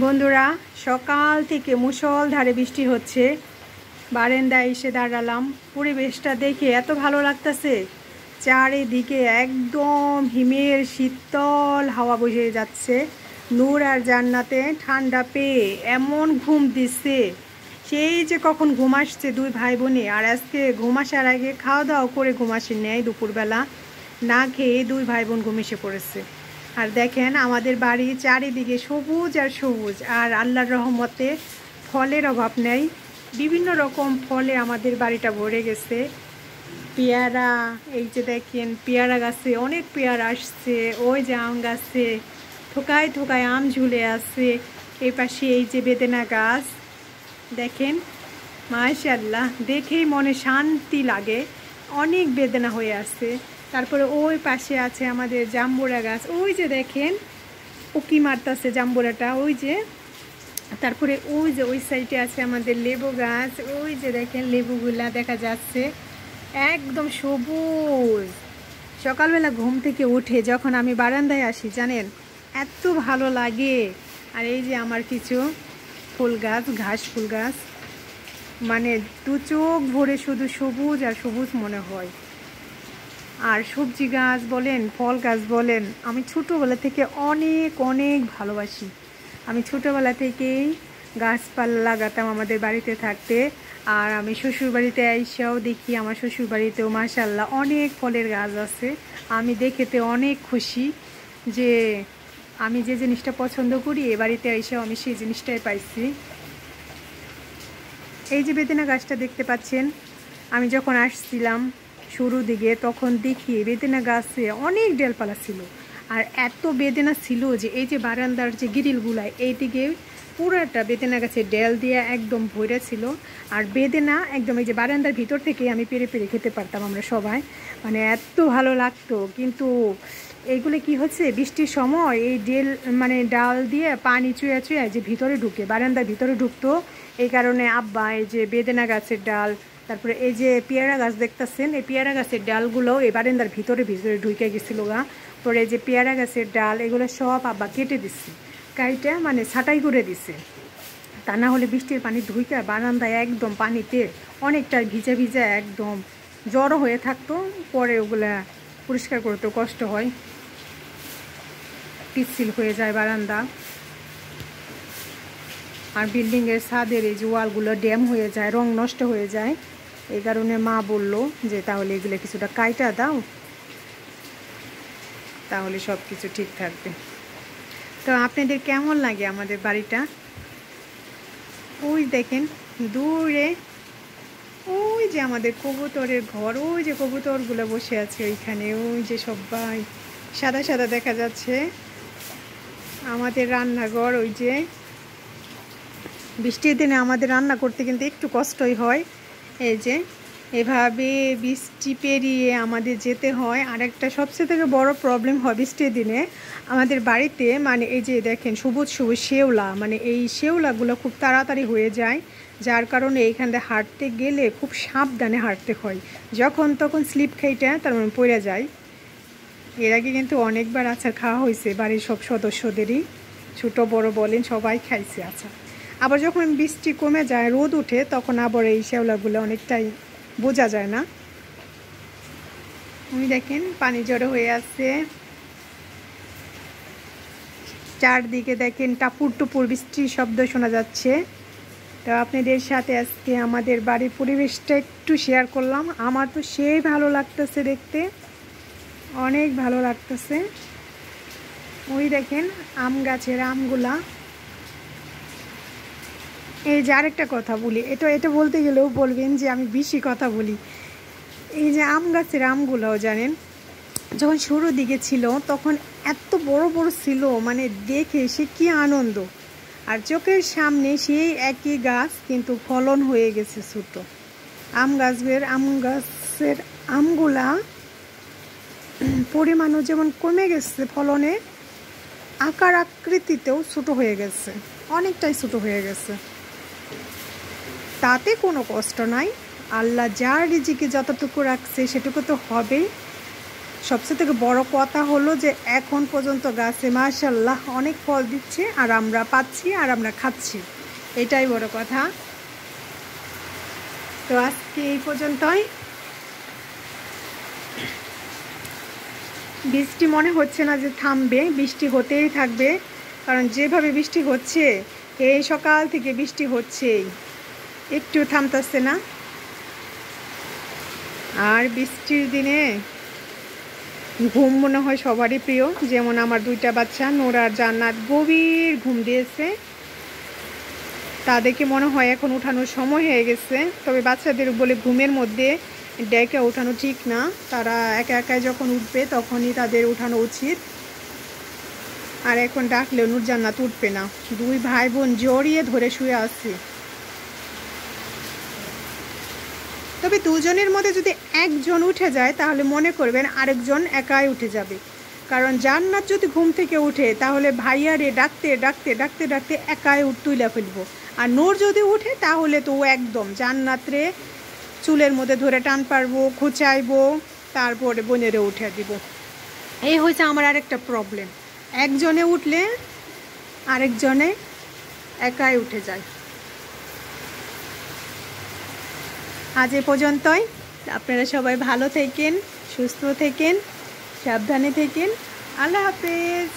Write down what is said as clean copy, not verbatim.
বন্ধুরা, সকাল থেকে মুষলধারে বৃষ্টি হচ্ছে। বারান্দায় এসে দাঁড়ালাম। পরিবেশটা দেখে এত ভালো লাগতেছে। চারিদিকে একদম হিমের শীতল হাওয়া বয়ে যাচ্ছে। নূর আর জান্নাতে ঠান্ডা পেয়ে এমন ঘুম দিচ্ছে, সেই যে কখন ঘুম আসছে দুই ভাই বোনে। আর আজকে ঘুম আসার আগে খাওয়া দাওয়া করে ঘুম আসে নেয়, দুপুরবেলা না খেয়ে দুই ভাই বোন ঘুম এসে পড়েছে। আর দেখেন আমাদের বাড়ি চারিদিকে সবুজ আর সবুজ, আর আল্লাহর রহমতে ফলের অভাব নেই। বিভিন্ন রকম ফলে আমাদের বাড়িটা ভরে গেছে। পেয়ারা, এই যে দেখেন পেয়ারা গাছে অনেক পেয়ারা আসছে। ওই যে আম গাছে থোকায় থোকায় আম ঝুলে আছে। এই পাশে এই যে বেদেনা গাছ দেখেন, মাশাআল্লাহ, দেখেই মনে শান্তি লাগে। অনেক বেদেনা হয়ে আছে। তারপরে ওই পাশে আছে আমাদের জাম্বুরা গাছ, ওই যে দেখেন উকি মারতেছে জাম্বুরাটা, ওই যে। তারপরে ওই যে ওই সাইডে আছে আমাদের লেবু গাছ, ওই যে দেখেন লেবুগুলা দেখা যাচ্ছে একদম সবুজ। সকালবেলা ঘুম থেকে উঠে যখন আমি বারান্দায় আসি জানেন এত ভালো লাগে। আর এই যে আমার কিছু ফুল গাছ, ঘাস ফুল গাছ, মানে দু চোখ ভরে শুধু সবুজ আর সবুজ মনে হয়। আর সবজি গাছ বলেন, ফল গাছ বলেন, আমি ছোটোবেলা থেকে অনেক অনেক ভালোবাসি। আমি ছোটোবেলা থেকেই গাছপালা লাগাতাম আমাদের বাড়িতে থাকতে। আর আমি শ্বশুরবাড়িতে এসেও দেখি আমার শ্বশুরবাড়িতেও মাশাআল্লাহ অনেক ফলের গাছ আছে। আমি দেখেতে অনেক খুশি যে আমি যে জিনিসটা পছন্দ করি এ বাড়িতে এসেও আমি সেই জিনিসটাই পাইছি। এই যে বেদেনা গাছটা দেখতে পাচ্ছেন, আমি যখন আসছিলাম শুরু দিকে তখন দেখি বেদেনা গাছে অনেক ডালপালা ছিল। আর এত বেদেনা ছিল যে এই যে বারান্দার যে গ্রিলগুলায় এইদিকে পুরাটা বেদেনা গাছের ডাল দিয়ে একদম ভরে ছিল। আর বেদেনা একদম এই যে বারান্দার ভিতর থেকে আমি পেরে পেরে খেতে পারতাম আমরা সবাই, মানে এত ভালো লাগতো। কিন্তু এইগুলো কি হচ্ছে, বৃষ্টির সময় এই মানে ডাল দিয়ে পানি চুয়া চুয়া যে ভিতরে ঢুকে, বারান্দার ভিতরে ঢুকতো। এই কারণে আব্বা এই যে বেদেনা গাছের ডাল, তারপরে এই যে পেয়ারা গাছ দেখতেছেন, এই পেয়ারা গাছের ডালগুলো এই বারান্দার ভিতরে ভিতরে ঢুকে গেছিলো গা। পরে এই যে পেয়ারা গাছের ডাল এগুলো সব আব্বা কেটে দিচ্ছে, কাইটা মানে ছাঁটাই করে দিছে। তা না হলে বৃষ্টির পানি ঢুকে বারান্দায় একদম পানিতে অনেকটা ভিজা ভিজা একদম জড়ো হয়ে থাকতো। পরে ওগুলা পরিষ্কার করতেও কষ্ট হয়, পিচ্ছিল হয়ে যায় বারান্দা। আর বিল্ডিংয়ের ছাদের এই যে ওয়ালগুলো ড্যাম হয়ে যায়, রং নষ্ট হয়ে যায়। এই কারণে মা বলল যে তাহলে এগুলো কিছুটা কাইটা দাও, তাহলে সব কিছু ঠিক থাকবে। তো আপনাদের কেমন লাগে আমাদের বাড়িটা? ওই দেখেন দূরে ওই যে আমাদের কবুতরের ঘর, ওই যে কবুতরগুলো বসে আছে ওইখানে, ওই যে সবাই সাদা সাদা দেখা যাচ্ছে। আমাদের রান্নাঘর, ওই যে বৃষ্টির দিনে আমাদের রান্না করতে কিন্তু একটু কষ্টই হয়। এই যে এভাবে বৃষ্টি পেরিয়ে আমাদের যেতে হয়। আর একটা সবচেয়ে থেকে বড় প্রবলেম হয় বৃষ্টির দিনে আমাদের বাড়িতে, মানে এই যে দেখেন সবুজ সবুজ শেওলা, মানে এই শেওলাগুলো খুব তাড়াতাড়ি হয়ে যায়। যার কারণে এইখানে হাঁটতে গেলে খুব সাবধানে হাঁটতে হয়, যখন তখন স্লিপ খাইটা তার মানে পড়ে যায়। এর আগে কিন্তু অনেকবার আচার খাওয়া হয়েছে, বাড়ির সব সদস্যদেরই, ছোট বড় বলেন সবাই খাইছে আচার। আবার যখন বৃষ্টি কমে যায়, রোদ উঠে, তখন আবার এই শেওলাগুলো অনেকটাই বোঝা যায় না। উনি দেখেন পানি জড়ো হয়ে আছে চারদিকে, দেখেন টাপুর টুপুর বৃষ্টির শব্দ শোনা যাচ্ছে। তো আপনাদের সাথে আজকে আমাদের বাড়ির পরিবেশটা একটু শেয়ার করলাম। আমার তো সেই ভালো লাগতেছে দেখতে, অনেক ভালো লাগতেছে। ওই দেখেন আম গাছের আমগুলা। এই যে আরেকটা কথা বলি, এটা বলতে গেলেও বলবেন যে আমি বেশি কথা বলি। এই যে আম গাছের আমগুলোও জানেন যখন শুরুর দিকে ছিল তখন এত বড় বড় ছিল, মানে দেখে সে কি আনন্দ। আর চোখের সামনে সেই একই গাছ কিন্তু ফলন হয়ে গেছে ছোট। আম গাছের আমগুলা পরিমাণও যেমন কমে গেছে, ফলনে আকার আকৃতিতেও ছোট হয়ে গেছে, অনেকটাই ছোট হয়ে গেছে। তাতে কোনো কষ্ট নাই, আল্লাহ যার রিজিকে যতটুকু রাখছে সেটুকু তো হবেই। সবচেয়ে থেকে বড় কথা হলো যে এখন পর্যন্ত গাছে মাশাআল্লাহ অনেক ফল দিচ্ছে, আর আমরা পাচ্ছি আর আমরা খাচ্ছি, এটাই বড় কথা। তো আজকে এই পর্যন্তই। বৃষ্টি মনে হচ্ছে না যে থামবে, বৃষ্টি হতেই থাকবে, কারণ যেভাবে বৃষ্টি হচ্ছে, এই সকাল থেকে বৃষ্টি হচ্ছেই, একটু থামতেছে না। আর বৃষ্টির দিনে ঘুম মনে হয় সবারই প্রিয়, যেমন আমার দুইটা বাচ্চা নোরা আর জান্নাত গভীর ঘুম দিয়েছে, তাদেরকে মনে হয় এখন উঠানোর সময় হয়ে গেছে। তবে বাচ্চাদের বলে ঘুমের মধ্যে ডেকে উঠানো ঠিক না, তারা একা একাই যখন উঠবে তখনই তাদের উঠানো উচিত। আর এখন ডাকলেও নূর জান্নাত উঠবে না, দুই ভাই বোন জড়িয়ে ধরে শুয়ে আছে। তবে দুজনের মধ্যে যদি একজন উঠে যায় তাহলে মনে করবেন আরেকজন একাই উঠে যাবে, কারণ জান্নাত যদি ঘুম থেকে উঠে তাহলে ভাইয়ারে ডাকতে ডাকতে ডাকতে ডাকতে একাই তুইলা ফেলবো, আর নূর যদি উঠে তাহলে তো একদম জান্নাতরে চুলের মধ্যে ধরে টান পারবো, খুঁচাইবো, তারপরে বোনেরে উঠে দিব। এই হয়েছে আমার আরেকটা প্রবলেম, একজনে উঠলে আরেকজনে একাই উঠে যায়। আজ এ পর্যন্তই। আপনারা সবাই ভালো থাকেন, সুস্থ থাকেন, সাবধানে থাকেন। আল্লাহ হাফেজ।